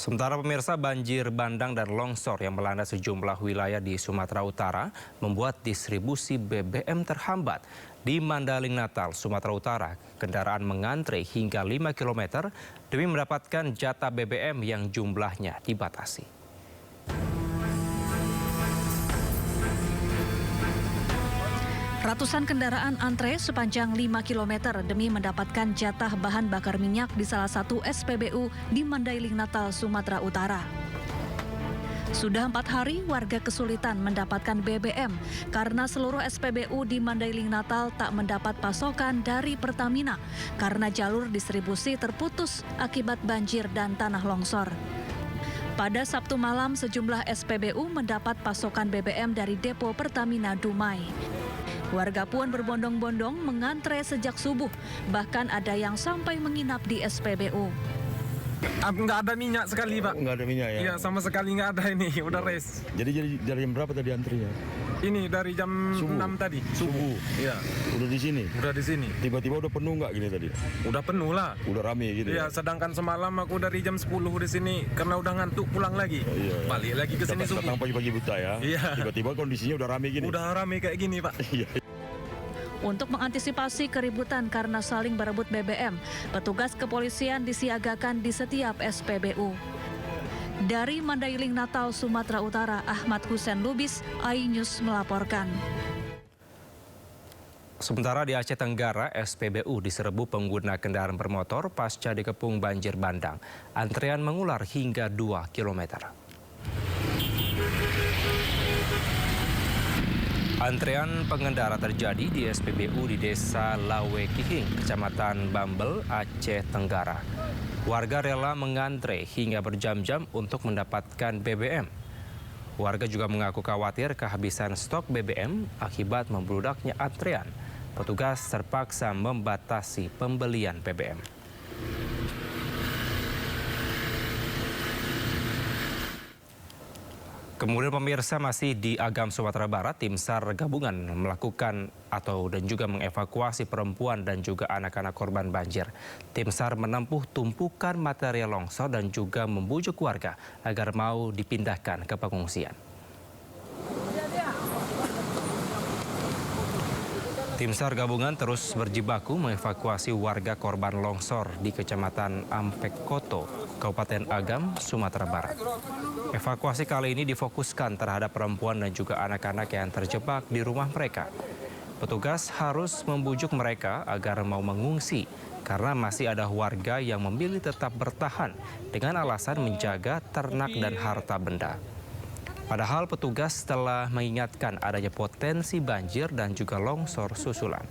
Sementara pemirsa, banjir bandang dan longsor yang melanda sejumlah wilayah di Sumatera Utara membuat distribusi BBM terhambat. Di Mandaling Natal, Sumatera Utara, kendaraan mengantre hingga 5 km demi mendapatkan jatah BBM yang jumlahnya dibatasi. Ratusan kendaraan antre sepanjang 5 km demi mendapatkan jatah bahan bakar minyak di salah satu SPBU di Mandailing Natal, Sumatera Utara. Sudah 4 hari warga kesulitan mendapatkan BBM karena seluruh SPBU di Mandailing Natal tak mendapat pasokan dari Pertamina karena jalur distribusi terputus akibat banjir dan tanah longsor. Pada Sabtu malam, sejumlah SPBU mendapat pasokan BBM dari depo Pertamina Dumai. Warga pun berbondong-bondong mengantre sejak subuh, bahkan ada yang sampai menginap di SPBU. Nggak ada minyak sekali, Pak. Nggak ada minyak ya? Iya, sama sekali nggak ada ini, udah res. Jadi dari jam berapa tadi antrinya? Ini dari jam Subuh. 6 tadi. Subuh? Iya. Udah di sini? Udah di sini. Tiba-tiba udah penuh nggak gini tadi? Udah penuh lah. Udah rame gitu Iya, sedangkan semalam aku dari jam 10 di sini karena udah ngantuk pulang lagi. Iya. Balik lagi ke sini subuh. Datang pagi-pagi buta ya? Iya. Tiba-tiba kondisinya udah rame gini? Udah rame kayak gini, Pak. Iya. Untuk mengantisipasi keributan karena saling berebut BBM, petugas kepolisian disiagakan di setiap SPBU. Dari Mandailing Natal, Sumatera Utara, Ahmad Hussein Lubis, iNews melaporkan. Sementara di Aceh Tenggara, SPBU diserbu pengguna kendaraan bermotor pasca dikepung banjir bandang. Antrean mengular hingga 2 km. Antrean pengendara terjadi di SPBU di Desa Lawe Kihing, Kecamatan Bambel, Aceh Tenggara. Warga rela mengantre hingga berjam-jam untuk mendapatkan BBM. Warga juga mengaku khawatir kehabisan stok BBM akibat membludaknya antrean. Petugas terpaksa membatasi pembelian BBM. Kemudian pemirsa, masih di Agam, Sumatera Barat, tim SAR gabungan melakukan dan juga mengevakuasi perempuan dan juga anak-anak korban banjir. Tim SAR menempuh tumpukan material longsor dan juga membujuk warga agar mau dipindahkan ke pengungsian. Tim SAR gabungan terus berjibaku mengevakuasi warga korban longsor di Kecamatan Ampekoto, Kabupaten Agam, Sumatera Barat. Evakuasi kali ini difokuskan terhadap perempuan dan juga anak-anak yang terjebak di rumah mereka. Petugas harus membujuk mereka agar mau mengungsi karena masih ada warga yang memilih tetap bertahan dengan alasan menjaga ternak dan harta benda. Padahal petugas telah mengingatkan adanya potensi banjir dan juga longsor susulan.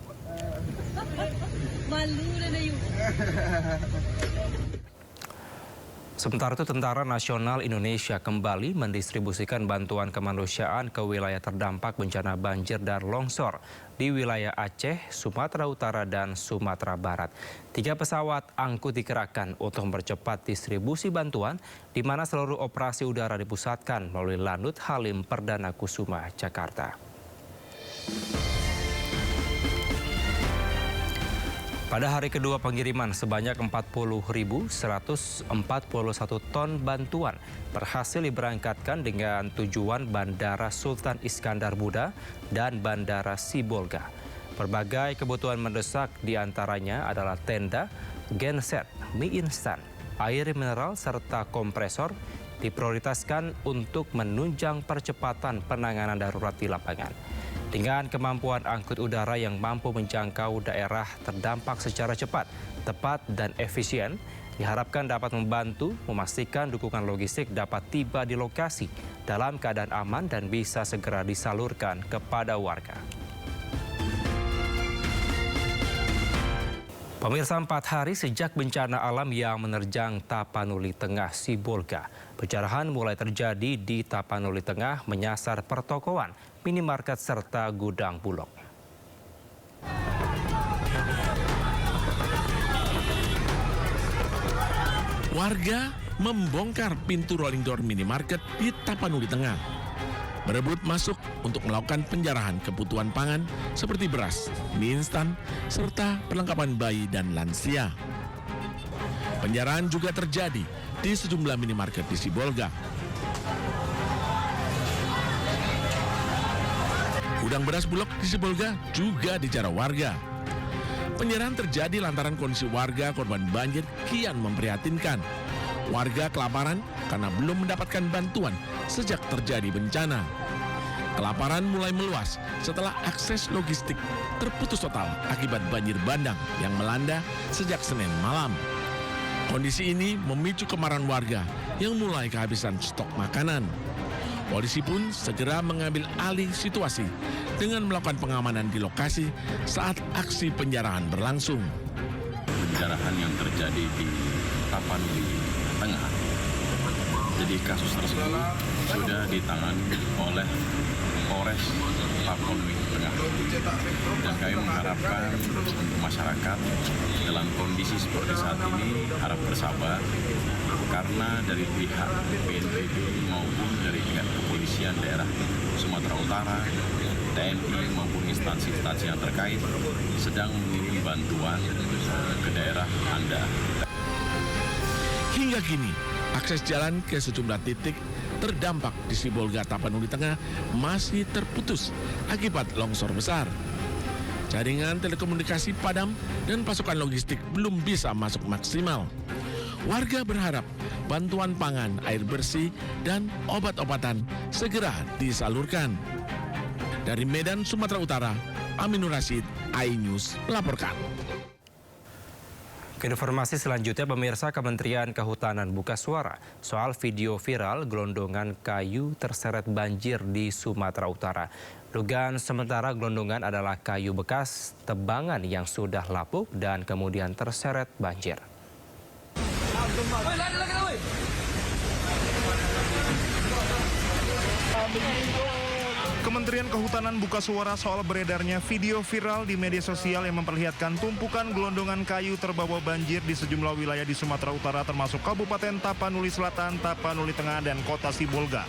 Sementara itu, Tentara Nasional Indonesia kembali mendistribusikan bantuan kemanusiaan ke wilayah terdampak bencana banjir dan longsor di wilayah Aceh, Sumatera Utara, dan Sumatera Barat. 3 pesawat angkut dikerahkan untuk mempercepat distribusi bantuan, di mana seluruh operasi udara dipusatkan melalui Lanut Halim Perdana Kusuma, Jakarta. Pada hari kedua pengiriman, sebanyak 40.141 ton bantuan berhasil diberangkatkan dengan tujuan Bandara Sultan Iskandar Muda dan Bandara Sibolga. Berbagai kebutuhan mendesak diantaranya adalah tenda, genset, mie instan, air mineral, serta kompresor diprioritaskan untuk menunjang percepatan penanganan darurat di lapangan. Dengan kemampuan angkut udara yang mampu menjangkau daerah terdampak secara cepat, tepat, dan efisien, diharapkan dapat membantu memastikan dukungan logistik dapat tiba di lokasi dalam keadaan aman dan bisa segera disalurkan kepada warga. Pemirsa, 4 hari sejak bencana alam yang menerjang Tapanuli Tengah, Sibolga, pencarahan mulai terjadi di Tapanuli Tengah menyasar pertokoan, minimarket, serta gudang bulog. Warga membongkar pintu rolling door minimarket di Tapanuli Tengah, berebut masuk untuk melakukan penjarahan kebutuhan pangan seperti beras, mie instan, serta perlengkapan bayi dan lansia. Penjarahan juga terjadi di sejumlah minimarket di Sibolga. Gudang beras Bulog di Sibolga juga dijarah warga. Penyerahan terjadi lantaran kondisi warga korban banjir kian memprihatinkan. Warga kelaparan karena belum mendapatkan bantuan sejak terjadi bencana. Kelaparan mulai meluas setelah akses logistik terputus total akibat banjir bandang yang melanda sejak Senin malam. Kondisi ini memicu kemarahan warga yang mulai kehabisan stok makanan. Polisi pun segera mengambil alih situasi dengan melakukan pengamanan di lokasi saat aksi penjarahan berlangsung. Penjarahan yang terjadi di Tapanuli Tengah. Jadi kasus tersebut sudah ditangani oleh Polres Tapanuli Tengah. Dan kami mengharapkan untuk masyarakat dalam kondisi seperti saat ini harap bersabar karena dari pihak BNPB maupun dari pihak kepolisian daerah Sumatera Utara, TNI maupun instansi-instansi yang terkait sedang mengirim bantuan ke daerah Anda. Hingga kini, akses jalan ke sejumlah titik terdampak di Sibolga Tapanuli Tengah masih terputus akibat longsor besar. Jaringan telekomunikasi padam dan pasokan logistik belum bisa masuk maksimal. Warga berharap bantuan pangan, air bersih, dan obat-obatan segera disalurkan. Dari Medan, Sumatera Utara, Aminur Rashid, iNews melaporkan. Ke informasi selanjutnya, pemirsa, Kementerian Kehutanan buka suara soal video viral gelondongan kayu terseret banjir di Sumatera Utara. Dugaan sementara gelondongan adalah kayu bekas tebangan yang sudah lapuk dan kemudian terseret banjir. Kementerian Kehutanan buka suara soal beredarnya video viral di media sosial yang memperlihatkan tumpukan gelondongan kayu terbawa banjir di sejumlah wilayah di Sumatera Utara termasuk Kabupaten Tapanuli Selatan, Tapanuli Tengah, dan Kota Sibolga.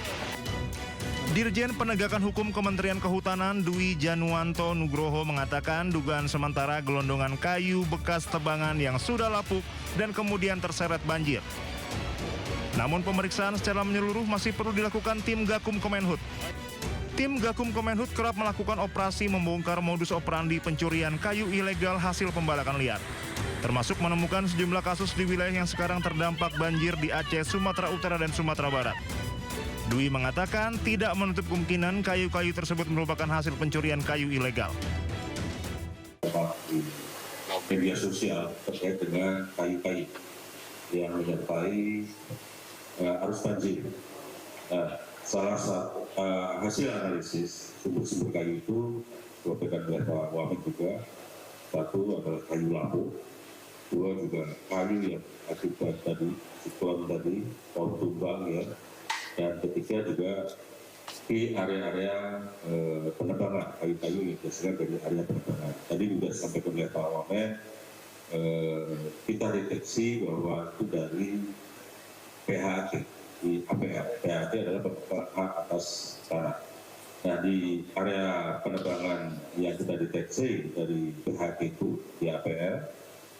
Dirjen Penegakan Hukum Kementerian Kehutanan Dwi Januanto Nugroho mengatakan dugaan sementara gelondongan kayu bekas tebangan yang sudah lapuk dan kemudian terseret banjir. Namun pemeriksaan secara menyeluruh masih perlu dilakukan tim Gakum Kemenhut. Tim Gakum Kemenhut kerap melakukan operasi membongkar modus operandi pencurian kayu ilegal hasil pembalakan liar. Termasuk menemukan sejumlah kasus di wilayah yang sekarang terdampak banjir di Aceh, Sumatera Utara, dan Sumatera Barat. Dwi mengatakan tidak menutup kemungkinan kayu-kayu tersebut merupakan hasil pencurian kayu ilegal. Media sosial terkait dengan kayu-kayu yang menyertai arus banjir. Salah satu hasil analisis sumber-sumber kayu itu disampaikan oleh Pak Wamen juga. Satu adalah kayu lapuk, dua juga kayu yang akibat tadi siklon tadi, pohon tumbang ya, dan ketiga juga di area-area penebangan kayu-kayu yang berasal dari area penebangan. Tadi juga disampaikan oleh Pak Wamen, kita deteksi bahwa itu dari PHAT. Di APR. PHT adalah penebang atas tanah. Nah, di area penebangan yang kita deteksi dari PHT itu di APR,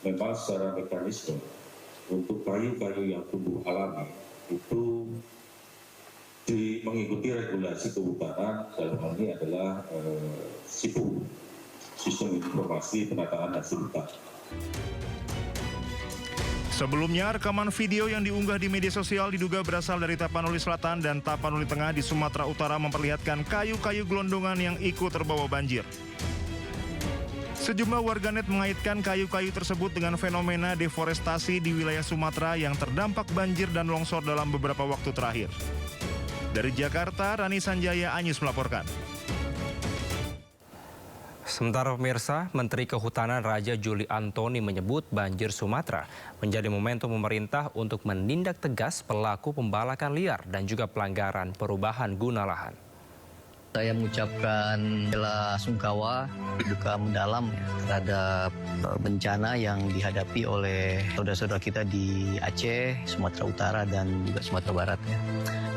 memang secara mekanisme untuk kayu-kayu yang tumbuh alami itu mengikuti regulasi kehutanan, dalam hal ini adalah SIPU, Sistem Informasi Penataan Hasil Hutan. Sebelumnya, rekaman video yang diunggah di media sosial diduga berasal dari Tapanuli Selatan dan Tapanuli Tengah di Sumatera Utara memperlihatkan kayu-kayu gelondongan yang ikut terbawa banjir. Sejumlah warganet mengaitkan kayu-kayu tersebut dengan fenomena deforestasi di wilayah Sumatera yang terdampak banjir dan longsor dalam beberapa waktu terakhir. Dari Jakarta, Rani Sanjaya, iNews melaporkan. Sementara pemirsa, Menteri Kehutanan Raja Juli Antoni menyebut banjir Sumatera menjadi momentum pemerintah untuk menindak tegas pelaku pembalakan liar dan juga pelanggaran perubahan guna lahan. Saya mengucapkan bela sungkawa, duka mendalam terhadap bencana yang dihadapi oleh saudara-saudara kita di Aceh, Sumatera Utara, dan juga Sumatera Barat.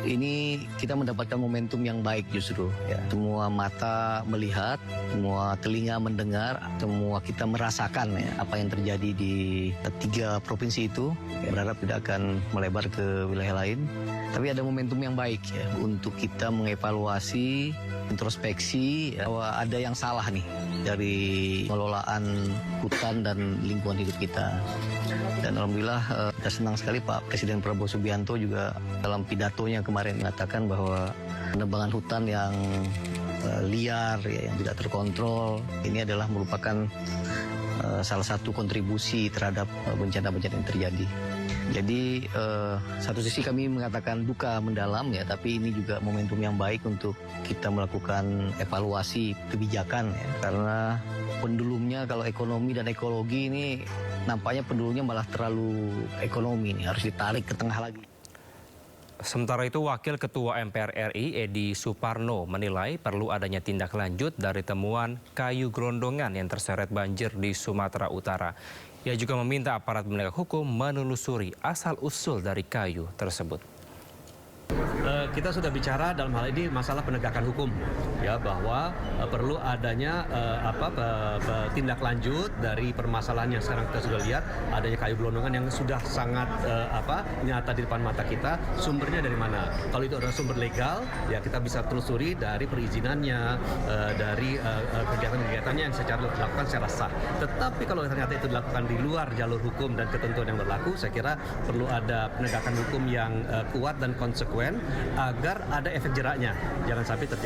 Ini kita mendapatkan momentum yang baik justru. Ya. Semua mata melihat, semua telinga mendengar, semua kita merasakan ya, apa yang terjadi di 3 provinsi itu. Ya, berharap tidak akan melebar ke wilayah lain. Tapi ada momentum yang baik ya, untuk kita mengevaluasi, introspeksi ya, bahwa ada yang salah nih dari pengelolaan hutan dan lingkungan hidup kita. Dan alhamdulillah kita senang sekali Pak Presiden Prabowo Subianto juga dalam pidatonya kemarin mengatakan bahwa penebangan hutan yang liar, ya, yang tidak terkontrol, ini adalah merupakan salah satu kontribusi terhadap bencana-bencana yang terjadi. Jadi satu sisi kami mengatakan duka mendalam ya, tapi ini juga momentum yang baik untuk kita melakukan evaluasi kebijakan ya, karena pendulumnya kalau ekonomi dan ekologi ini nampaknya pendulumnya malah terlalu ekonomi nih, harus ditarik ke tengah lagi. Sementara itu, Wakil Ketua MPR RI Edi Suparno menilai perlu adanya tindak lanjut dari temuan kayu gelondongan yang terseret banjir di Sumatera Utara. Ia juga meminta aparat penegak hukum menelusuri asal-usul dari kayu tersebut. Kita sudah bicara dalam hal ini masalah penegakan hukum, ya, bahwa perlu adanya tindak lanjut dari permasalahan yang sekarang kita sudah lihat, adanya kayu gelondongan yang sudah sangat nyata di depan mata kita. Sumbernya dari mana? Kalau itu adalah sumber legal, ya kita bisa telusuri dari perizinannya, dari kegiatan-kegiatannya yang dilakukan secara sah. Tetapi kalau ternyata itu dilakukan di luar jalur hukum dan ketentuan yang berlaku, saya kira perlu ada penegakan hukum yang kuat dan konsekuen agar ada efek jeraknya. Jangan sampai terjadi